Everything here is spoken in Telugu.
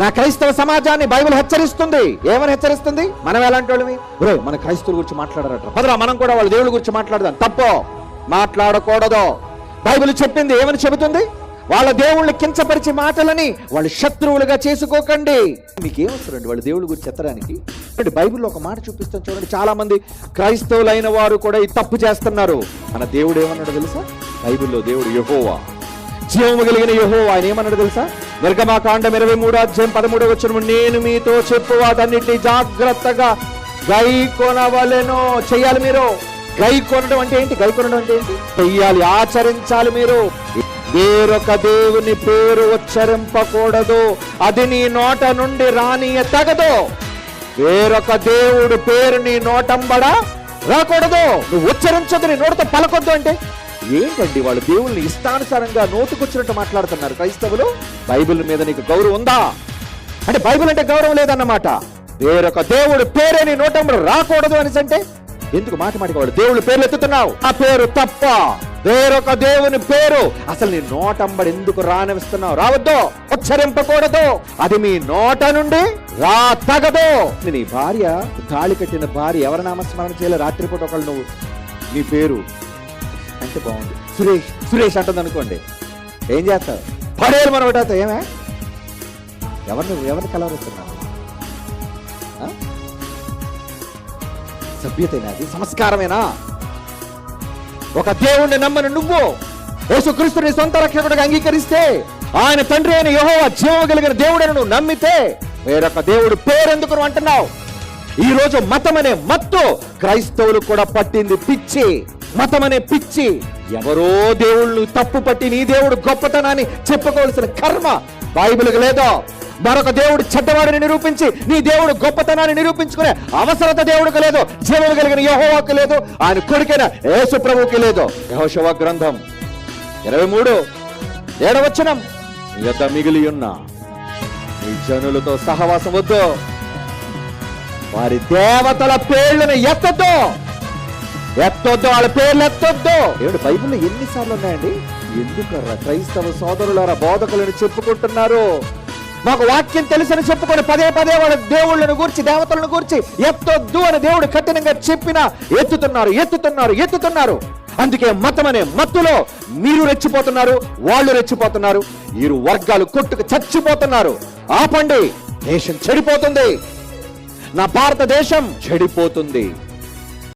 నా క్రైస్తవ సమాజాన్ని బైబిల్ హెచ్చరిస్తుంది. ఏమని హెచ్చరిస్తుంది? మనం ఎలాంటి వాళ్ళమి? మన క్రైస్తవుల గురించి మాట్లాడారట, పదరా మనం కూడా వాళ్ళ దేవుళ్ళ గురించి మాట్లాడదాం. తప్పో, మాట్లాడకూడదు. బైబిల్ చెప్పింది ఏమని చెబుతుంది? వాళ్ళ దేవుళ్ళని కించపరిచే మాటలని వాళ్ళు శత్రువులుగా చేసుకోకండి. మీకేమొస్తారండి వాళ్ళ దేవుళ్ళ గురించి ఎత్తడానికి? బైబిల్లో ఒక మాట చూపిస్తాను చూడండి. చాలా మంది క్రైస్తవులైన వారు కూడా ఈ తప్పు చేస్తున్నారు. మన దేవుడు ఏమన్నాడు తెలుసా? బైబిల్లో దేవుడు యెహోవా, జీవము కలిగిన యెహోవా. ఆయన ఏమన్నాడు తెలుసా? నిర్గమకాండం 23:13 నేను మీతో చెప్పు వాటన్నిటిని జాగ్రత్తగా గైకొనవలెను. చెయ్యాలి మీరు. గైకొనడం అంటే ఏంటి? గైకొనడం అంటే ఏంటి? చెయ్యాలి, ఆచరించాలి మీరు. వేరొక దేవుని పేరు ఉచ్చరింపకూడదు, అది నీ నోట నుండి రానియతగదు. వేరొక దేవుడు పేరు నీ నోటంబడ రాకూడదు. నువ్వు ఉచ్చరించదు, నీ నోటితో పలకొద్దు అంటే ఏంటండి? వాళ్ళు దేవుళ్ళని ఇష్టానుసారంగా నోటుకొచ్చినట్టు మాట్లాడుతున్నారు క్రైస్తవులు. బైబిల్ మీద నీకు గౌరవం ఉందా అంటే బైబిల్ అంటే గౌరవం లేదన్నమాట. వేరొక దేవుడు పేరే నీ నోటంబడ రాకూడదు అనేసి అంటే ఎందుకు మాటిమాటికి వాడు దేవుళ్ళ పేర్లు ఎత్తుతున్నావు? ఆ పేరు తప్ప. వేరొక దేవుని పేరు అసలు నీ నోటంబడి ఎందుకు రానిస్తున్నావు? రావద్దు, ఉచ్చరింపకూడదు. అది మీ నోట నుండి రా తగదు. నీ భార్య, తాళి కట్టిన భార్య ఎవరి నామస్మరణ చేయలే రాత్రిపూట ఒకళ్ళు నువ్వు నీ పేరు అంటే బాగుంది, సురేష్ సురేష్ అంటుంది అనుకోండి, ఏం చేస్తావు? పడేలు మనం ఒకటి ఏమే ఎవరిని కలవరుస్తున్నావు? సభ్యతేనా? అది సంస్కారమేనా? ఒక దేవుణ్ణి నమ్మని నువ్వు యేసుక్రీస్తుని సొంత రక్షకుడిగా అంగీకరిస్తే, ఆయన తండ్రి అయిన యెహోవా జీవము కలిగిన దేవుడని నువ్వు నమ్మితే వేరొక దేవుడు పేరెందుకు నువ్వు అంటున్నావు? ఈ రోజు మతం అనే మత్తు క్రైస్తవులు కూడా పట్టింది పిచ్చి. మతం అనే పిచ్చి. ఎవరో దేవుళ్ళు తప్పు పట్టి నీ దేవుడు గొప్పతనాన్ని చెప్పుకోవాల్సిన కర్మ బైబిల్కి లేదో. మరొక దేవుడు చెడ్డవాడిని నిరూపించి నీ దేవుడు గొప్పతనాన్ని నిరూపించుకునే అవసరత దేవుడికి లేదు. జీవము కలిగిన యెహోవాకు లేదు, ఆయన కొడుకైన యేసు ప్రభువుకి లేదు. యెహోషువ గ్రంథం 23:7 నీ యొద్ద మిగిలి ఉన్న నీ జనులతో సహవాసం వద్దు, వారి దేవతల పేర్లను ఎత్తొద్దు, వాళ్ళ పేర్లు ఎత్తొద్దు. ఏమిటి బైబిల్లో ఎన్నిసార్లు ఉన్నాయండి? ఎందుకర్రా క్రైస్తవ సోదరులారా బోధకులను చెప్పుకుంటున్నారు? మాకు వాక్యం తెలుసని చెప్పుకొని పదే పదే వాళ్ళ దేవుళ్ళను గురించి, దేవతలను గురించి ఎత్తొద్దు అని దేవుడు కఠినంగా చెప్పినా ఎత్తుతున్నారు. అందుకే మతం అనే మత్తులో మీరు రెచ్చిపోతున్నారు, వాళ్ళు రెచ్చిపోతున్నారు. ఇరు వర్గాలు కొట్టుకు చచ్చిపోతున్నారు. ఆపండి, దేశం చెడిపోతుంది. నా భారతదేశం చెడిపోతుంది.